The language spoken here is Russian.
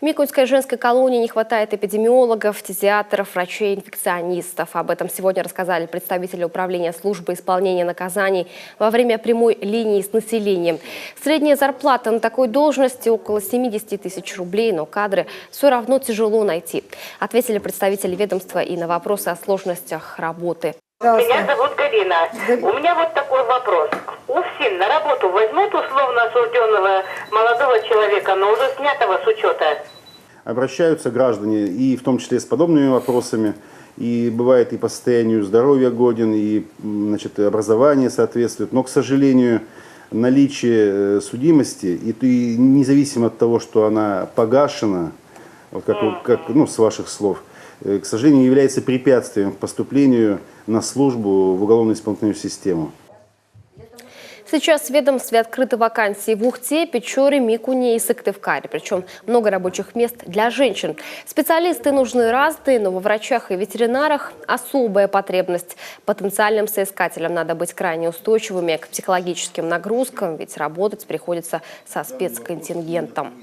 В Микунской женской колонии не хватает эпидемиологов, фтизиатров, врачей, инфекционистов. Об этом сегодня рассказали представители управления службы исполнения наказаний во время прямой линии с населением. Средняя зарплата на такой должности около 70 тысяч рублей, но кадры все равно тяжело найти. Ответили представители ведомства и на вопросы о сложностях работы. Меня зовут Галина. У меня вот такой вопрос. УФСИН на работу возьмут условно осужденного молодого человека, но уже снятого с учета? Обращаются граждане и в том числе с подобными вопросами. И бывает и по состоянию здоровья годен, и образование соответствует. Но, к сожалению, наличие судимости, и независимо от того, что она погашена, вот с ваших слов, к сожалению, является препятствием к поступлению на службу в уголовно-исполнительную систему. Сейчас в ведомстве открыты вакансии в Ухте, Печоре, Микуне и Сыктывкаре. Причем много рабочих мест для женщин. Специалисты нужны разные, но во врачах и ветеринарах особая потребность. Потенциальным соискателям надо быть крайне устойчивыми к психологическим нагрузкам, ведь работать приходится со спецконтингентом.